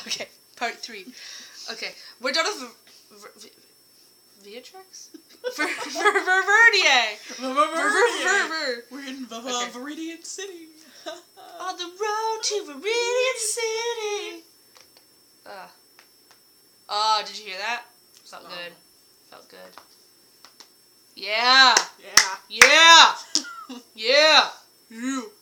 Okay, part 3. Okay, we're done with Beatrix? Ververdier! We're in Viridian City. On the road to Viridian City. Oh, did you hear that? Felt good. Felt good. Yeah! Yeah! Yeah! Yeah! You!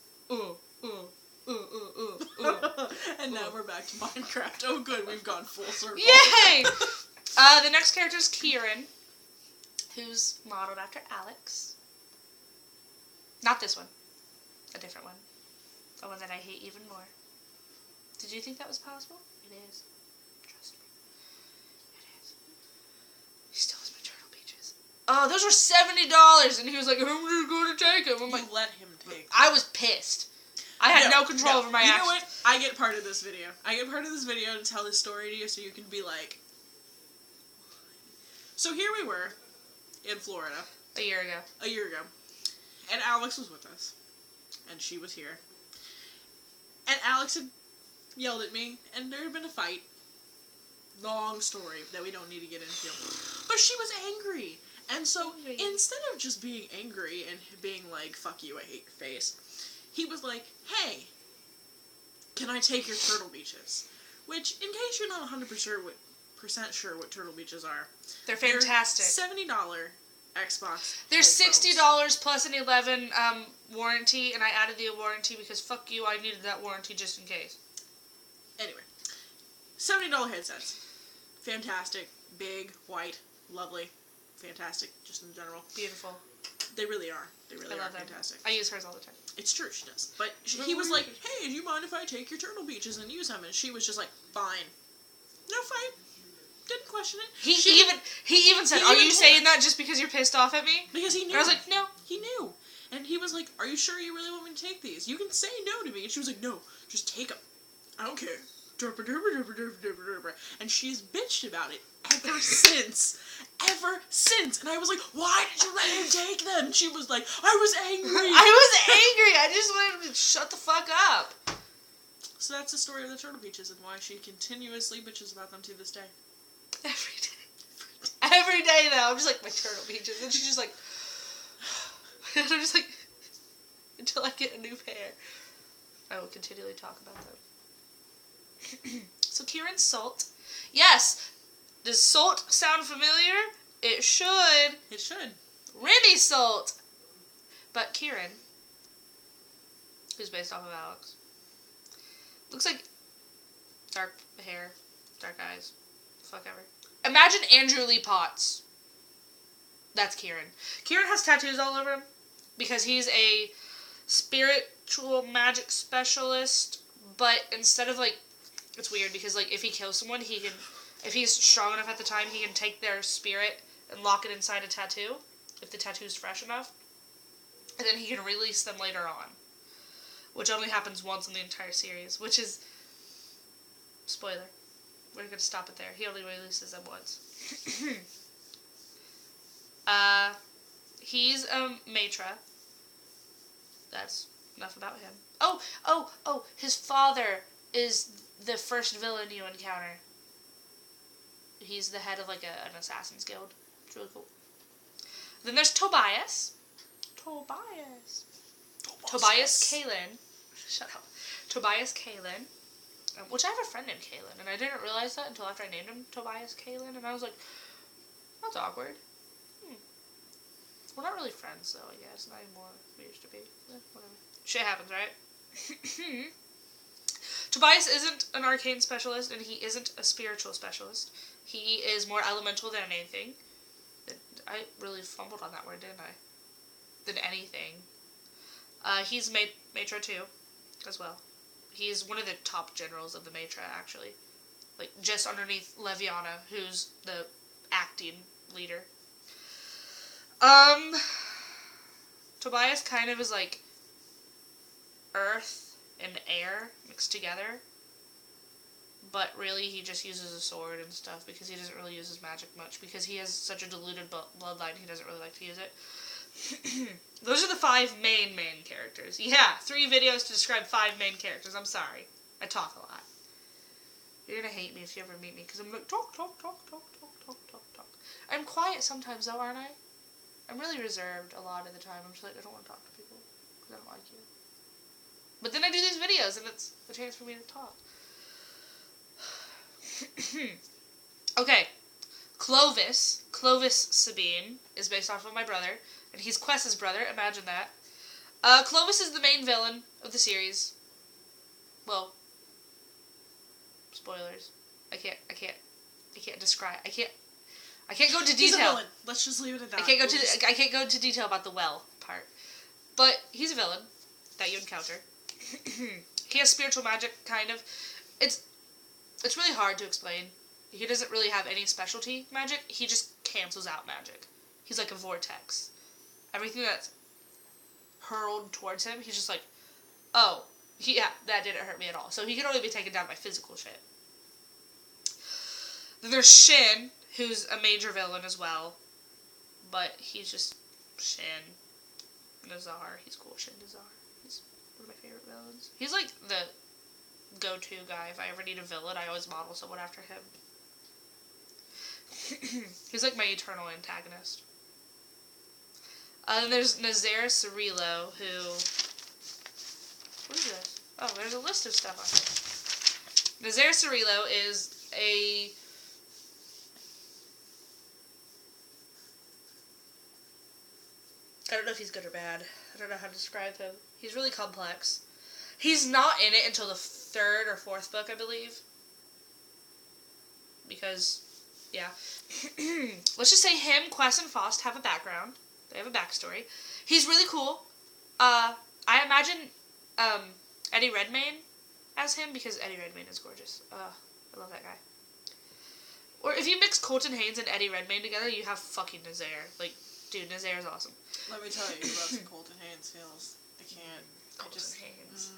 And now we're back to Minecraft. Oh good, we've gone full circle. Yay! The next character is Kieran, who's modeled after Alex. Not this one. A different one. The one that I hate even more. Did you think that was possible? It is. Trust me. It is. He still has my turtle beaches. Oh, those were $70, and he was like, I'm just going to take them. I'm like, let him take them. I was pissed. I had no control over my actions. You know what? I get part of this video. I get part of this video to tell this story to you so you can be like... So here we were in Florida. A year ago. And Alex was with us. And she was here. And Alex had yelled at me, and there had been a fight. Long story that we don't need to get into. But she was angry. And so, instead of just being angry and being like, fuck you, I hate your face, he was like, hey, can I take your turtle beaches? Which, in case you're not 100% sure what turtle beaches are, they're fantastic. $70 Xbox. They're $60 plus an 11 warranty, and I added the warranty because fuck you, I needed that warranty just in case. Anyway, $70 headsets. Fantastic, big, white, lovely, fantastic, just in general. Beautiful. They really are. They really are them. fantastic. I use hers all the time. It's true, she does. But he was like, hey, do you mind if I take your turtle beaches and use them? And she was just like, fine. No fight. Didn't question it. He even said, are you saying that just because you're pissed off at me? Because he knew. And I was like, no. He knew. And he was like, are you sure you really want me to take these? You can say no to me. And she was like, no, just take them. I don't care. And she's bitched about it ever since. Ever since. And I was like, why did you let him take them? And she was like, I was angry. I just wanted him to shut the fuck up. So that's the story of the turtle beaches and why she continuously bitches about them to this day. Every day though, I'm just like, my turtle beaches. And she's just like, and I'm just like, until I get a new pair, I will continually talk about them. So Kieran's Salt. Yes! Does Salt sound familiar? It should. It should. Remy Salt! But Kieran, who's based off of Alex, looks like dark hair, dark eyes, fuck ever. Imagine Andrew Lee Potts. That's Kieran. Kieran has tattoos all over him because he's a spiritual magic specialist, but instead of like, it's weird because like if he kills someone, he can, if he's strong enough at the time, he can take their spirit and lock it inside a tattoo, if the tattoo's fresh enough, and then he can release them later on, which only happens once in the entire series, which is, spoiler, we're going to stop it there, he only releases them once. He's a Matra, that's enough about him. Oh, his father is the first villain you encounter. He's the head of like an assassin's guild. It's really cool. Then there's Tobias Kalen. Shut up. Tobias Kalen. Which I have a friend named Kalen, and I didn't realize that until after I named him Tobias Kalen, and I was like, that's awkward. We're not really friends, though, I guess. Not anymore. We used to be. Whatever. Shit happens, right? Tobias isn't an arcane specialist, and he isn't a spiritual specialist. He is more elemental than anything. I really fumbled on that word, didn't I? Than anything. He's Matra too, as well. He's one of the top generals of the Matra, actually. Like, just underneath Leviana, who's the acting leader. Tobias kind of is like earth and air mixed together. But really, he just uses a sword and stuff because he doesn't really use his magic much. Because he has such a diluted bloodline, he doesn't really like to use it. Those are the 5 main characters. Yeah, 3 videos to describe 5 main characters. I'm sorry. I talk a lot. You're gonna hate me if you ever meet me, because I'm like, talk. I'm quiet sometimes, though, aren't I? I'm really reserved a lot of the time. I'm just like, I don't want to talk to people, because I don't like you. But then I do these videos, and it's a chance for me to talk. Okay. Clovis Sabine, is based off of my brother, and he's Quest's brother. Imagine that. Clovis is the main villain of the series. Well, spoilers. I can't describe. I can't go into detail. He's a villain. Let's just leave it at that. I can't go into detail about the well part. But he's a villain that you encounter. He has spiritual magic, kind of. It's really hard to explain. He doesn't really have any specialty magic. He just cancels out magic. He's like a vortex. Everything that's hurled towards him, he's just like, oh, yeah, that didn't hurt me at all. So he can only be taken down by physical shit. Then there's Shin, who's a major villain as well. But he's just Shin Nazar. He's cool, Shin Nazar. He's one of my favorite villains. He's like the go-to guy. If I ever need a villain, I always model someone after him. He's like my eternal antagonist. Then there's Nazar Cirillo, who... What is this? Oh, there's a list of stuff on here. Nazar Cirillo is a... I don't know if he's good or bad. I don't know how to describe him. He's really complex. He's not in it until the 3rd or 4th book, I believe. Because, yeah. Let's just say him, Quest, and Faust have a background. They have a backstory. He's really cool. I imagine Eddie Redmayne as him, because Eddie Redmayne is gorgeous. I love that guy. Or if you mix Colton Haynes and Eddie Redmayne together, you have fucking Nazar. Like, dude, Nazar is awesome. Let me tell you about some Colton Haynes feels. I can't. Colton Haynes.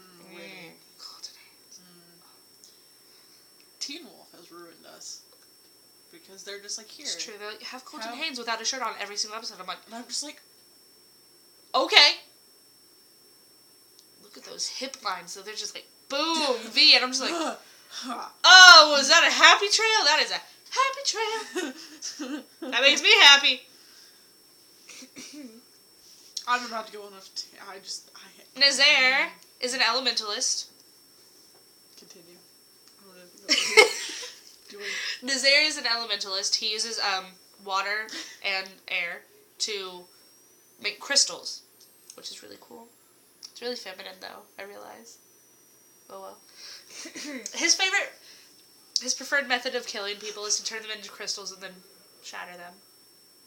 Colton Haynes. Teen Wolf has ruined us. Because they're just like, here. It's true. They like, have Colton Haynes without a shirt on every single episode. I'm like, and I'm just like, okay. Look at those hip lines. So they're just like, boom, V. And I'm just like, oh, was that a happy trail? That is a happy trail. That makes me happy. I'm about to go on Nazar is an elementalist. Continue. Nazar is an elementalist. He uses water and air to make crystals, which is really cool. It's really feminine, though, I realize. Oh well. His preferred method of killing people is to turn them into crystals and then shatter them,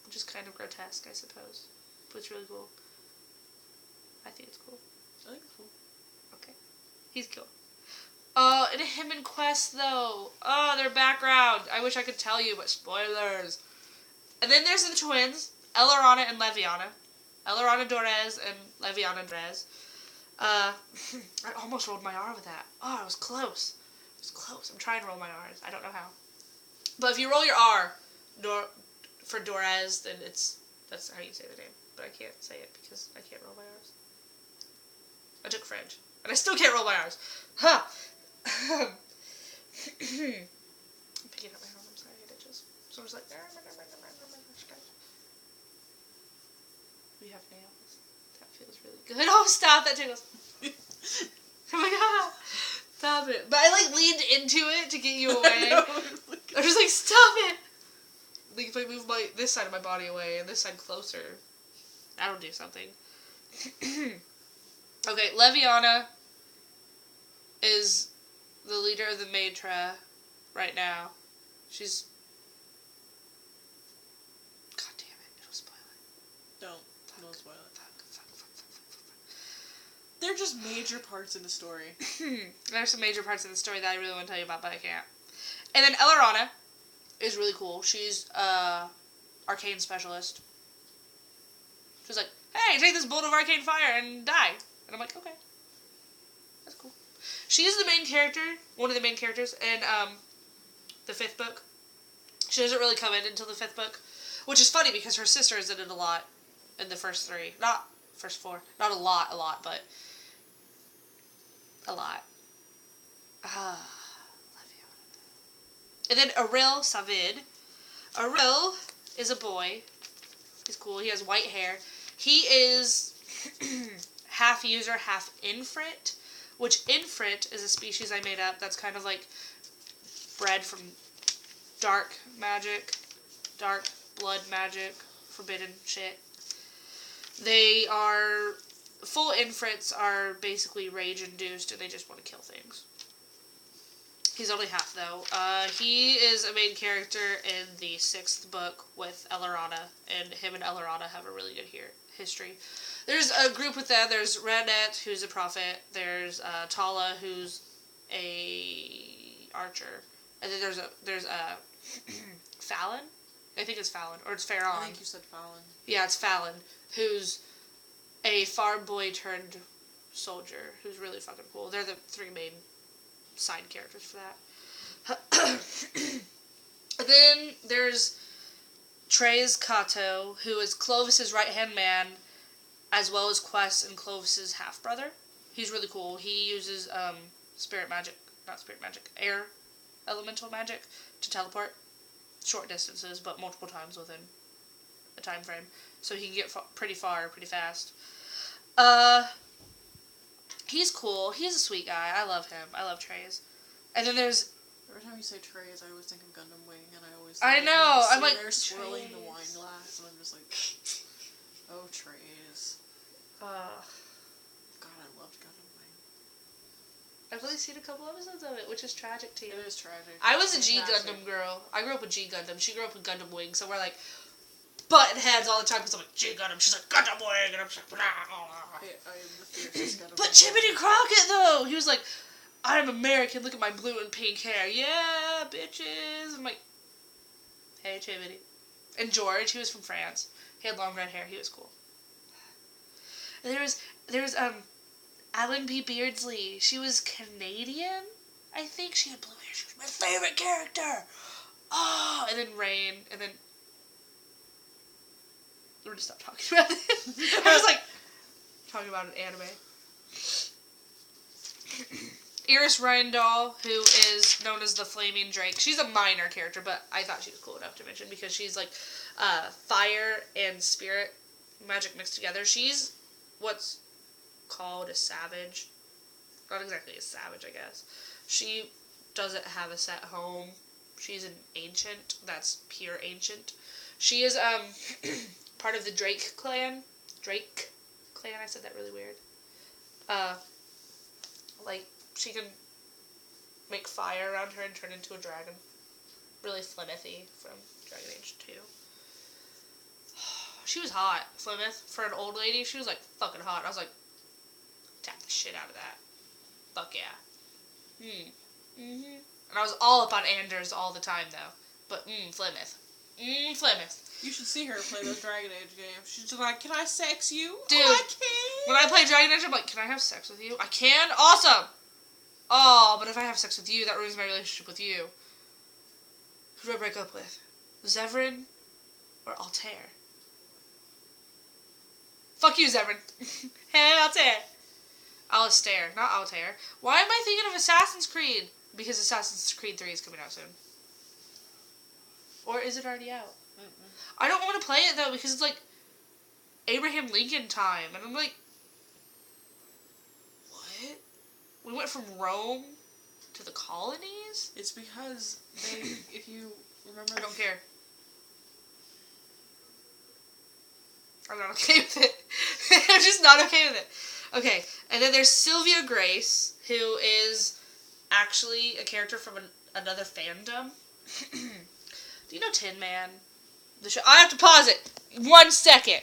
which is kind of grotesque, I suppose. But it's really cool. I think it's cool. I think it's cool. Okay. He's cool. And him and Quest, though. Oh, their background. I wish I could tell you, but spoilers. And then there's the twins, Elarana and Leviana. Elarana Dorez and Leviana Dorez. I almost rolled my R with that. Oh, I was close. It was close. I'm trying to roll my R's. I don't know how. But if you roll your R for Dorez, then that's how you say the name. But I can't say it because I can't roll my R's. I took French. And I still can't roll my R's. Ha! I'm picking up my arm. I'm sorry, I just. So I was like, we have nails. That feels really good. Oh, stop! That tickles. Oh my god! Stop it. But I like leaned into it to get you away. I was just like, stop it! Like if I move this side of my body away and this side closer, that'll do something. Okay, Leviana is the leader of the Maitra right now. She's... God damn it, it'll spoil it. Don't spoil it. They're just major parts in the story. There's some major parts in the story that I really want to tell you about, but I can't. And then Elarana is really cool. She's arcane specialist. She's like, hey, take this bolt of arcane fire and die. And I'm like, okay. That's cool. She's the main character, one of the main characters in the 5th book. She doesn't really come in until the 5th book, which is funny because her sister is in it a lot in the first 3. Not first 4. Not a lot, but a lot. And then Aril Savid. Aril is a boy. He's cool. He has white hair. He is half user, half infrit, which infrit is a species I made up that's kind of like bred from dark magic, dark blood magic, forbidden shit. They are... Full infrits are basically rage-induced and they just want to kill things. He's only half, though. He is a main character in the 6th book with Elorana, and him and Elorana have a really good history. There's a group with them. There's Renet, who's a prophet. There's Tala, who's a archer. And then there's a Fallon? I think it's Fallon. Or it's Farron. I think you said Fallon. Yeah, it's Fallon, who's a farm boy turned soldier, who's really fucking cool. They're the 3 main side characters for that. And then there's Trey's Kato, who is Clovis's right-hand man, as well as Quest and Clovis's half-brother. He's really cool. He uses air elemental magic to teleport short distances, but multiple times within a time frame. So he can get pretty far, pretty fast. He's cool. He's a sweet guy. I love him. I love Trey's. And then there's... Every time you say Trey's, I always think of Gundam Wing, and I always I know. I'm like, they're swirling the Trey's. wine glass, and I'm just like, oh, Trey's. God, I loved Gundam Wing. I've only seen a couple episodes of it, which is tragic to you. It is tragic. I was a G Gundam girl. I grew up with G Gundam. She grew up with Gundam Wing, so we're like butting heads all the time because I'm like, G Gundam. She's like, Gundam Wing, and I'm just like, blah, blah, blah. I am the fiercest Gundam But Wing. Jiminy Crockett, though, he was like, I'm American, look at my blue and pink hair. Yeah, bitches. I'm like, hey, Jiminy. And George, he was from France. He had long red hair. He was cool. And there was Alan B. Beardsley. She was Canadian, I think. She had blue hair. She was my favorite character. Oh, and then Rain, and then... We're gonna stop talking about it. I was like, talking about an anime. Iris Rindal, who is known as the Flaming Drake. She's a minor character, but I thought she was cool enough to mention because she's like fire and spirit magic mixed together. She's what's called a savage. Not exactly a savage, I guess. She doesn't have a set home. She's an ancient. That's pure ancient. She is part of the Drake clan. Drake clan, I said that really weird. Like, she can make fire around her and turn into a dragon. Really Flemmethy from Dragon Age 2. She was hot, Flemeth. For an old lady, she was, like, fucking hot. I was like, tap the shit out of that. Fuck yeah. Mm-hmm. And I was all up on Anders all the time, though. But, Flemeth. Flemeth. You should see her play those Dragon Age games. She's just like, can I sex you? Dude, oh, I can. When I play Dragon Age, I'm like, can I have sex with you? I can? Awesome! Oh, but if I have sex with you, that ruins my relationship with you. Who do I break up with? Zevran or Altair? Fuck you, Zevran. Hey, Altair. Alistair, not Altair. Why am I thinking of Assassin's Creed? Because Assassin's Creed 3 is coming out soon. Or is it already out? I don't want to play it, though, because it's like Abraham Lincoln time. And I'm like, what? We went from Rome to the colonies? It's because they, if you remember... I don't care. I'm not okay with it. I'm just not okay with it. Okay, and then there's Sylvia Grace, who is actually a character from another fandom. Do you know Tin Man? The show. I have to pause it. 1 second.